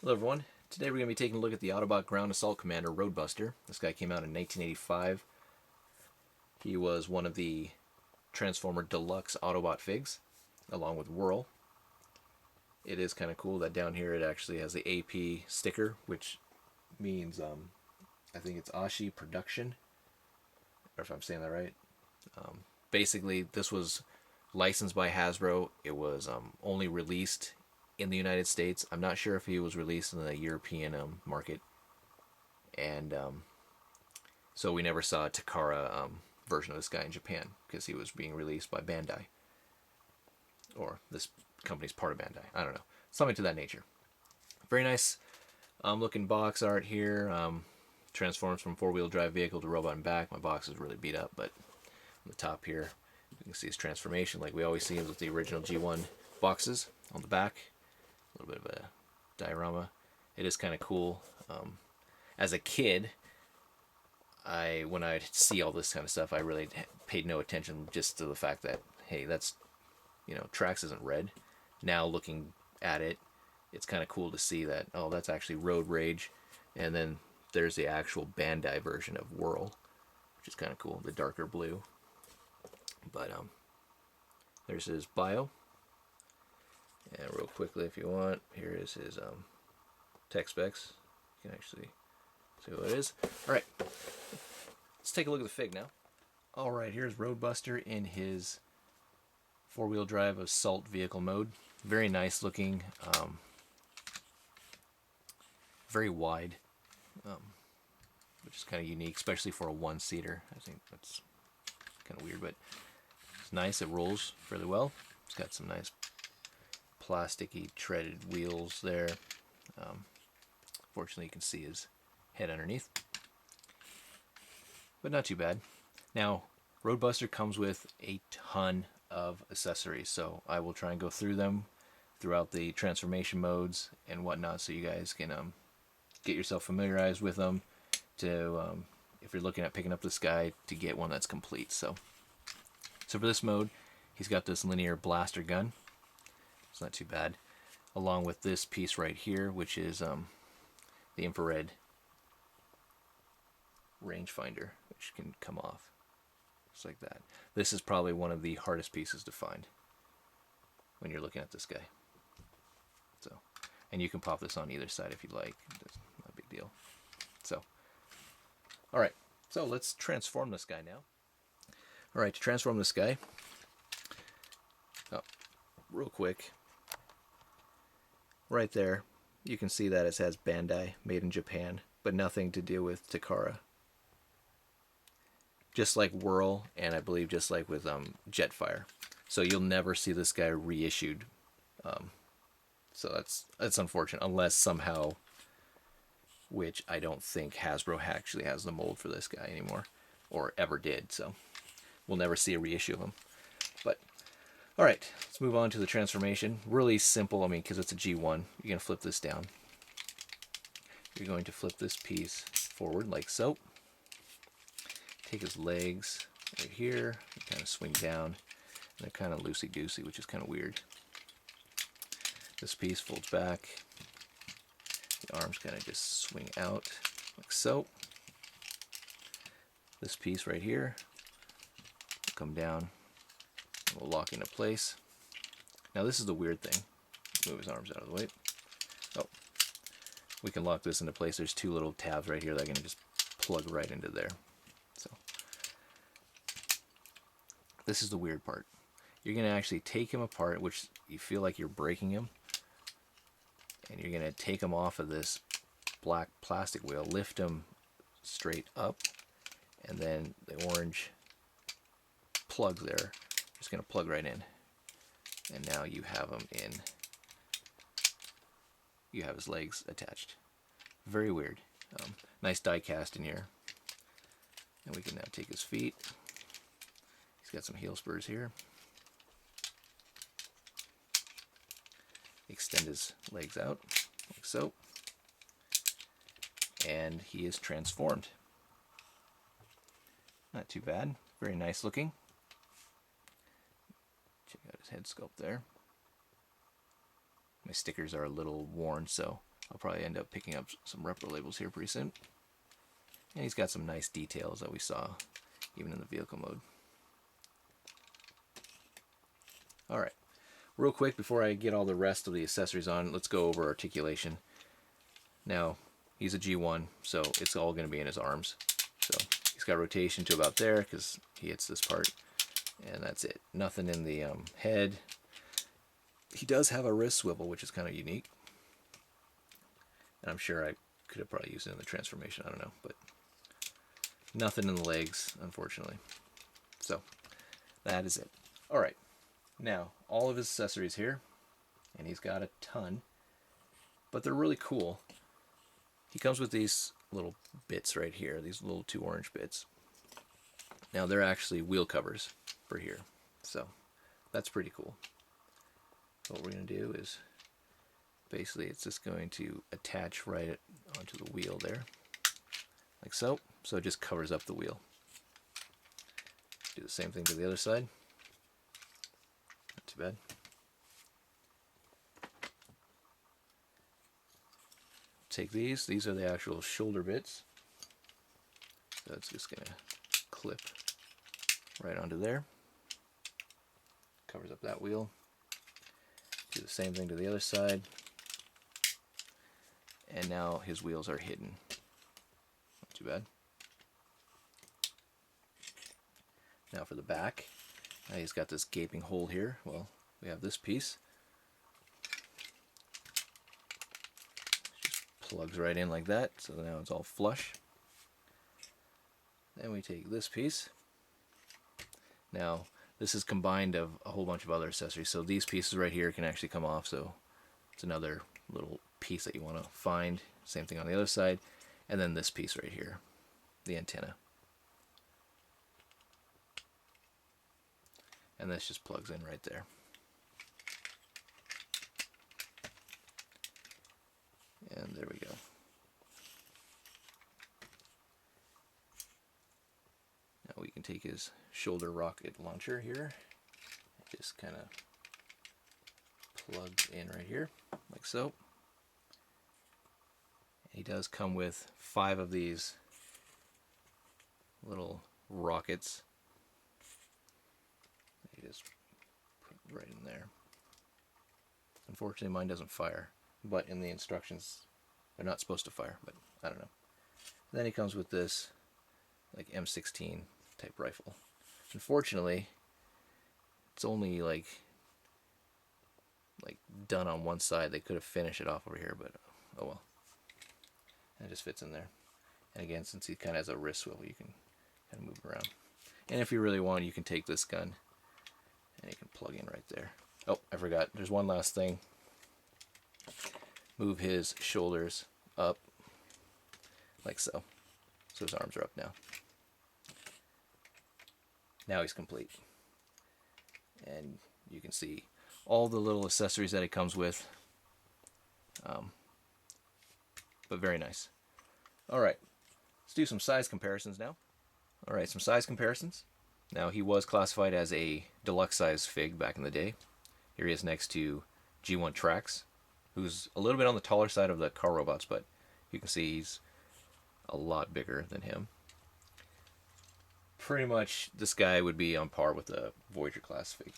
Hello everyone. Today we're going to be taking a look at the Autobot Ground Assault Commander Roadbuster. This guy came out in 1985. He was one of the Transformer Deluxe Autobot figs, along with Whirl. It is kind of cool that down here it actually has the AP sticker, which means, I think it's Ashi Production, or if I'm saying that right. Basically, this was licensed by Hasbro. It was only released in the United States. I'm not sure if he was released in the European market, and so we never saw a Takara version of this guy in Japan because he was being released by Bandai, or this company's part of Bandai. I don't know, something to that nature. Very nice looking box art here. Transforms from four-wheel drive vehicle to robot and back. My box is really beat up, but on the top here you can see his transformation like we always see with the original G1 boxes. On the back, a little bit of a diorama. It is kind of cool. As a kid, when I'd see all this kind of stuff, I really paid no attention just to the fact that, hey, that's, Trax isn't red. Now looking at it, it's kind of cool to see that, oh, that's actually Road Rage, and then there's the actual Bandai version of Whirl, which is kind of cool, the darker blue. But there's his bio. And real quickly, if you want, here is his tech specs. You can actually see what it is. Alright, let's take a look at the fig now. Alright, here's Roadbuster in his four-wheel drive assault vehicle mode. Very nice looking, very wide, which is kind of unique, especially for a one-seater. I think that's kind of weird, but it's nice. It rolls fairly well. It's got some nice plasticky treaded wheels there. Fortunately, you can see his head underneath, but not too bad. Now, Roadbuster comes with a ton of accessories, so I will try and go through them throughout the transformation modes and whatnot, so you guys can get yourself familiarized with them. To if you're looking at picking up this guy, to get one that's complete. So for this mode, he's got this linear blaster gun. It's not too bad, along with this piece right here, which is the infrared rangefinder, which can come off just like that. This is probably one of the hardest pieces to find when you're looking at this guy. So, and you can pop this on either side if you like. It's not a big deal. So, all right. So let's transform this guy now. All right, to transform this guy, real quick. Right there, you can see that it says Bandai, made in Japan, but nothing to do with Takara. Just like Whirl, and I believe just like with Jetfire. So you'll never see this guy reissued. So that's unfortunate, unless somehow, which I don't think Hasbro actually has the mold for this guy anymore, or ever did. So we'll never see a reissue of him. But alright, let's move on to the transformation. Really simple, because it's a G1. You're going to flip this down. You're going to flip this piece forward like so. Take his legs right here, and kind of swing down. And they're kind of loosey-goosey, which is kind of weird. This piece folds back. The arms kind of just swing out like so. This piece right here will come down. We'll lock into place. Now this is the weird thing. Let's move his arms out of the way. Oh, we can lock this into place. There's two little tabs right here that I can just plug right into there. So this is the weird part. You're going to actually take him apart, which you feel like you're breaking him, and you're going to take him off of this black plastic wheel, lift him straight up, and then the orange plug there, just going to plug right in, and now you have him in. You have his legs attached. Very weird. Nice die cast in here. And we can now take his feet. He's got some heel spurs here. Extend his legs out like so, and he is transformed. Not too bad. Very nice looking. Check out his head sculpt there. My stickers are a little worn, so I'll probably end up picking up some repro labels here pretty soon. And he's got some nice details that we saw even in the vehicle mode. Alright, real quick before I get all the rest of the accessories on, let's go over articulation. Now, he's a G1, so it's all going to be in his arms. So he's got rotation to about there because he hits this part, and that's it. Nothing in the head. He does have a wrist swivel, which is kind of unique. And I'm sure I could have probably used it in the transformation, I don't know, but nothing in the legs, unfortunately. So that is it. Alright, now all of his accessories here, and he's got a ton, but they're really cool. He comes with these little bits right here, these little 2 orange bits. Now they're actually wheel covers for here, so that's pretty cool. What we're going to do is basically it's just going to attach right onto the wheel there, like so. So it just covers up the wheel. Do the same thing to the other side. Not too bad. Take these are the actual shoulder bits. So it's just going to clip right onto there. Covers up that wheel. Do the same thing to the other side. And now his wheels are hidden. Not too bad. Now for the back, he's got this gaping hole here. Well, we have this piece. Just plugs right in like that, so now it's all flush. Then we take this piece. Now, this is combined of a whole bunch of other accessories, so these pieces right here can actually come off, so it's another little piece that you want to find. Same thing on the other side. And then this piece right here, the antenna. And this just plugs in right there. And there we go. Now we can take his shoulder rocket launcher here. It just kind of plugs in right here, like so. He does come with 5 of these little rockets. You just put it right in there. Unfortunately, mine doesn't fire, but in the instructions, they're not supposed to fire, but I don't know. Then he comes with this like M16 type rifle. Unfortunately, it's only like done on one side. They could have finished it off over here, but oh well. And it just fits in there. And again, since he kind of has a wrist swivel, you can kind of move it around. And if you really want, you can take this gun and you can plug in right there. Oh, I forgot. There's one last thing. Move his shoulders up like so. So his arms are up now. Now he's complete. And you can see all the little accessories that it comes with. But very nice. Alright, let's do some size comparisons now. Alright, some size comparisons. Now, he was classified as a deluxe size fig back in the day. Here he is next to G1 Trax, who's a little bit on the taller side of the car robots, but you can see he's a lot bigger than him. Pretty much, this guy would be on par with the Voyager class fig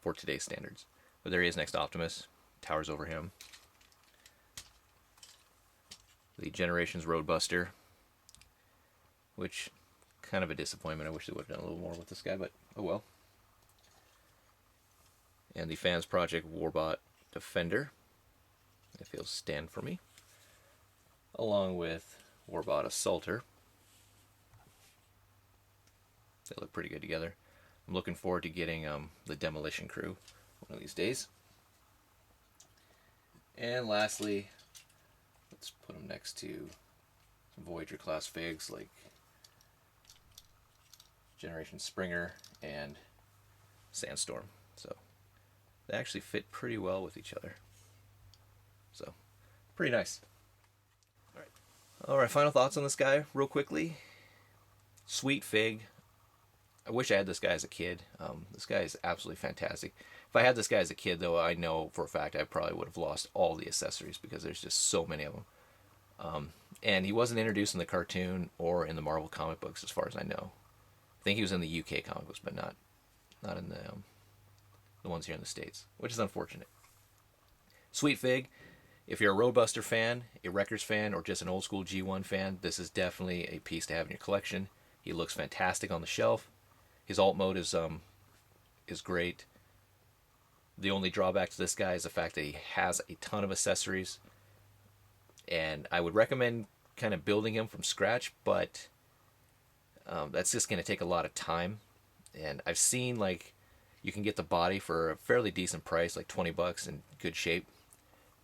for today's standards. But there he is next to Optimus, towers over him. The Generations Roadbuster, which kind of a disappointment. I wish they would have done a little more with this guy, but oh well. And the Fans Project Warbot Defender, if he'll stand for me, along with Warbot Assaulter. They look pretty good together. I'm looking forward to getting the Demolition Crew one of these days. And lastly, let's put them next to some Voyager class figs like Generation Springer and Sandstorm. So they actually fit pretty well with each other. So pretty nice. Alright, final thoughts on this guy real quickly. Sweet fig. I wish I had this guy as a kid. This guy is absolutely fantastic. If I had this guy as a kid, though, I know for a fact I probably would have lost all the accessories because there's just so many of them. And he wasn't introduced in the cartoon or in the Marvel comic books, as far as I know. I think he was in the UK comic books, but not in the ones here in the States, which is unfortunate. Sweet Fig, if you're a Roadbuster fan, a Wreckers fan, or just an old school G1 fan, this is definitely a piece to have in your collection. He looks fantastic on the shelf. His alt mode is great. The only drawback to this guy is the fact that he has a ton of accessories, and I would recommend kind of building him from scratch, but that's just going to take a lot of time. And I've seen like you can get the body for a fairly decent price, like $20 in good shape.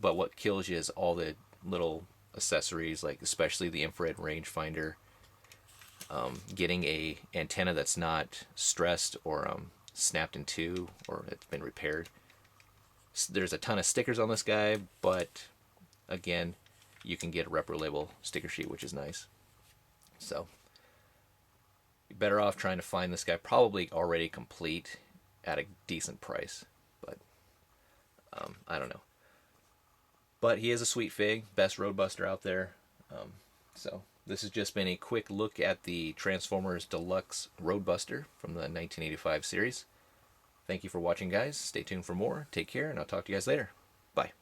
But what kills you is all the little accessories, like especially the infrared rangefinder, getting a antenna that's not stressed or snapped in two or it's been repaired. There's a ton of stickers on this guy, but again, you can get a Repro Label sticker sheet, which is nice. So you're better off trying to find this guy probably already complete at a decent price, but I don't know. But he is a sweet fig, best Roadbuster out there. So this has just been a quick look at the Transformers Deluxe Roadbuster from the 1985 series. Thank you for watching, guys. Stay tuned for more. Take care, and I'll talk to you guys later. Bye.